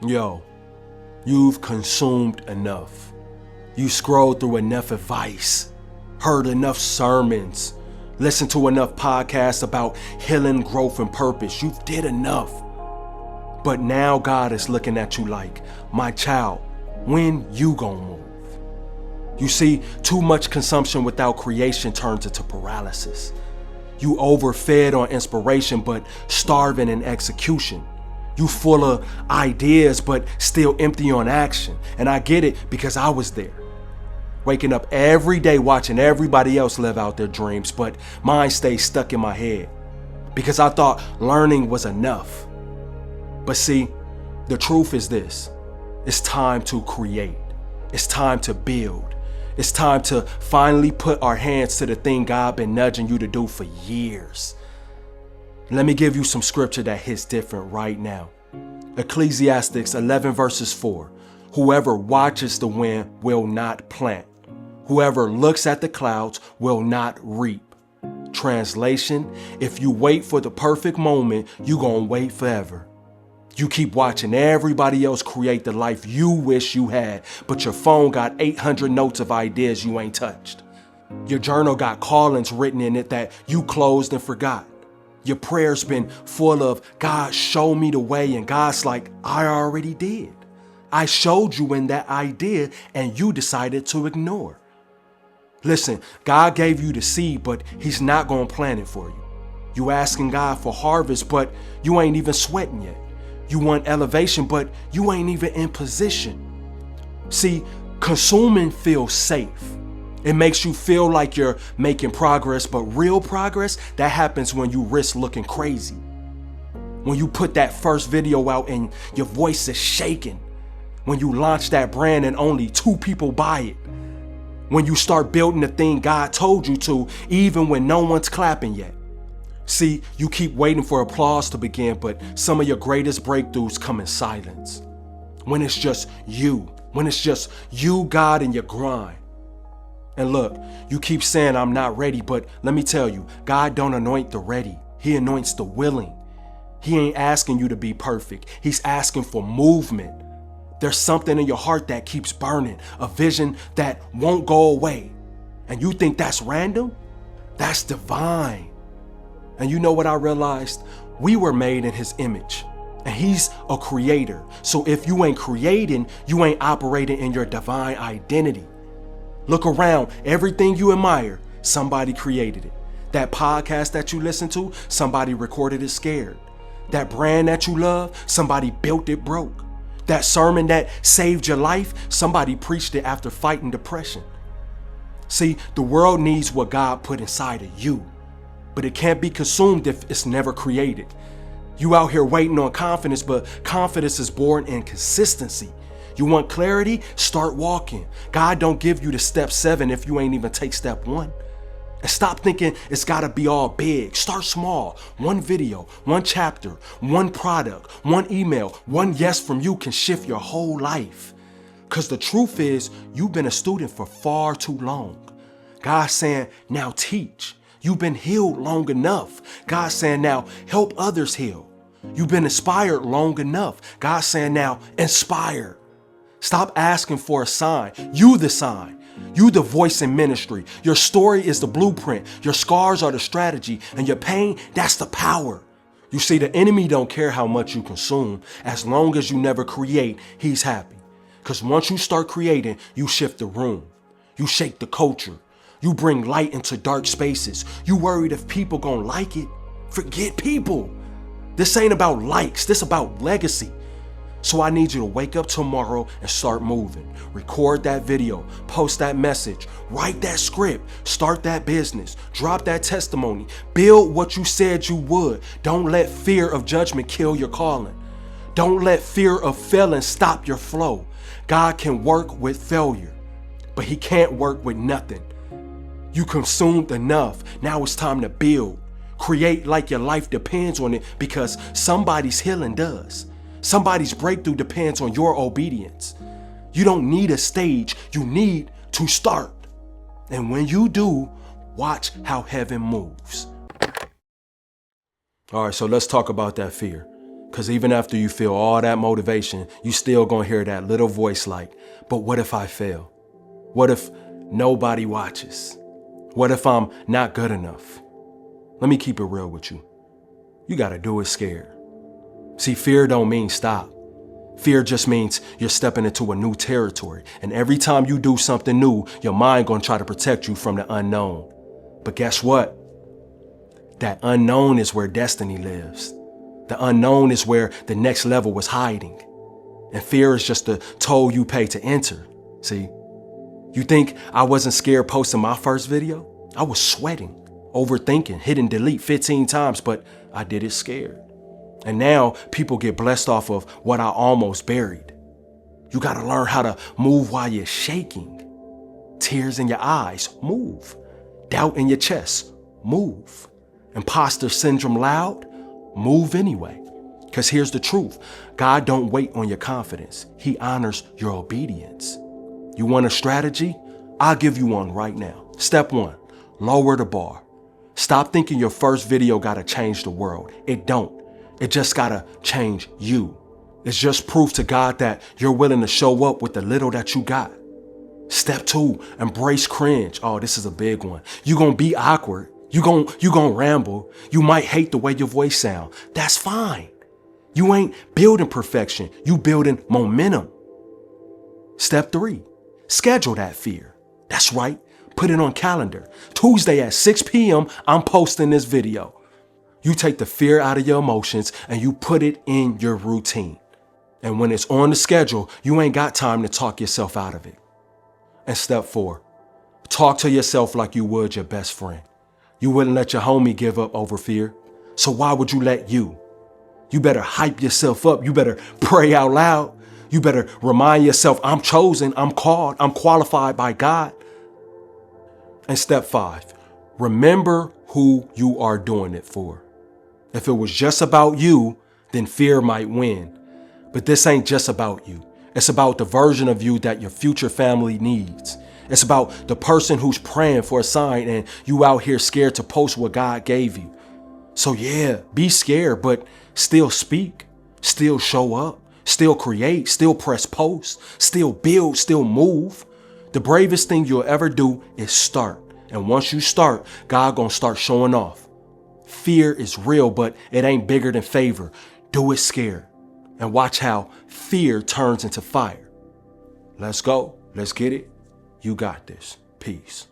Yo, you've consumed enough. You scrolled through enough advice, heard enough sermons, listened to enough podcasts about healing, growth, and purpose. You've did enough. But now God is looking at you like, my child, when you gonna move? You see, too much consumption without creation turns into paralysis. You overfed on inspiration, but starving in execution. You full of ideas, but still empty on action. And I get it because I was there. Waking up every day watching everybody else live out their dreams, but mine stays stuck in my head because I thought learning was enough. But see, the truth is this. It's time to create. It's time to build. It's time to finally put our hands to the thing God been nudging you to do for years. Let me give you some scripture that hits different right now. Ecclesiastes 11 verses 4. Whoever watches the wind will not plant. Whoever looks at the clouds will not reap. Translation, if you wait for the perfect moment, you gonna wait forever. You keep watching everybody else create the life you wish you had, but your phone got 800 notes of ideas you ain't touched. Your journal got callings written in it that you closed and forgot. Your prayers been full of, God, show me the way, and God's like, I already did. I showed you in that idea, and you decided to ignore. Listen, God gave you the seed, but he's not going to plant it for you. You asking God for harvest, but you ain't even sweating yet. You want elevation, but you ain't even in position. See, consuming feels safe. It makes you feel like you're making progress, but real progress, that happens when you risk looking crazy. When you put that first video out and your voice is shaking. When you launch that brand and only 2 people buy it. When you start building the thing God told you to, even when no one's clapping yet. See, you keep waiting for applause to begin, but some of your greatest breakthroughs come in silence. When it's just you. When it's just you, God, and your grind. And look, you keep saying I'm not ready, but let me tell you, God don't anoint the ready. He anoints the willing. He ain't asking you to be perfect. He's asking for movement. There's something in your heart that keeps burning, a vision that won't go away. And you think that's random? That's divine. And you know what I realized? We were made in his image, and he's a creator. So if you ain't creating, you ain't operating in your divine identity. Look around, everything you admire, somebody created it. That podcast that you listen to, somebody recorded it scared. That brand that you love, somebody built it broke. That sermon that saved your life, somebody preached it after fighting depression. See, the world needs what God put inside of you, but it can't be consumed if it's never created. You out here waiting on confidence, but confidence is born in consistency. You want clarity? Start walking. God don't give you the step 7 if you ain't even take step 1. And stop thinking it's gotta be all big. Start small. 1 video, 1 chapter, 1 product, 1 email, 1 yes from you can shift your whole life. Cause the truth is, you've been a student for far too long. God's saying, now teach. You've been healed long enough. God's saying, now help others heal. You've been inspired long enough. God's saying, now inspire. Stop asking for a sign. You the sign. You the voice in ministry. Your story is the blueprint. Your scars are the strategy. And your pain, that's the power. You see, the enemy don't care how much you consume. As long as you never create, he's happy. Because once you start creating, you shift the room. You shake the culture. You bring light into dark spaces. You worried if people gonna like it. Forget people. This ain't about likes. This about legacy. So I need you to wake up tomorrow and start moving. Record that video, post that message, write that script, start that business, drop that testimony, build what you said you would. Don't let fear of judgment kill your calling. Don't let fear of failing stop your flow. God can work with failure, but he can't work with nothing. You consumed enough. Now it's time to build. Create like your life depends on it, because somebody's healing does. Somebody's breakthrough depends on your obedience. You don't need a stage, you need to start. And when you do, watch how heaven moves. All right, so let's talk about that fear. Because even after you feel all that motivation, you still gonna hear that little voice like, but what if I fail? What if nobody watches? What if I'm not good enough? Let me keep it real with you. You gotta do it scared. See, fear don't mean stop. Fear just means you're stepping into a new territory. And every time you do something new, your mind gonna try to protect you from the unknown. But guess what? That unknown is where destiny lives. The unknown is where the next level was hiding. And fear is just the toll you pay to enter. See, you think I wasn't scared posting my first video? I was sweating, overthinking, hitting delete 15 times, but I did it scared. And now people get blessed off of what I almost buried. You gotta learn how to move while you're shaking. Tears in your eyes, move. Doubt in your chest, move. Imposter syndrome loud, move anyway. Because here's the truth. God don't wait on your confidence. He honors your obedience. You want a strategy? I'll give you one right now. Step 1, lower the bar. Stop thinking your first video gotta change the world. It don't. It just gotta change you. It's just proof to God that you're willing to show up with the little that you got. Step 2, embrace cringe. Oh, this is a big one. You gonna be awkward. You gonna ramble. You might hate the way your voice sound. That's fine. You ain't building perfection. You building momentum. Step 3, schedule that fear. That's right. Put it on calendar. Tuesday at 6 p.m., I'm posting this video. You take the fear out of your emotions and you put it in your routine. And when it's on the schedule, you ain't got time to talk yourself out of it. And step 4, talk to yourself like you would your best friend. You wouldn't let your homie give up over fear. So why would you let you? You better hype yourself up. You better pray out loud. You better remind yourself, I'm chosen, I'm called, I'm qualified by God. And step 5, remember who you are doing it for. If it was just about you, then fear might win. But this ain't just about you. It's about the version of you that your future family needs. It's about the person who's praying for a sign and you out here scared to post what God gave you. So yeah, be scared, but still speak, still show up, still create, still press post, still build, still move. The bravest thing you'll ever do is start. And once you start, God gonna start showing off. Fear is real, but it ain't bigger than favor. Do it scared. And watch how fear turns into fire. Let's go. Let's get it. You got this. Peace.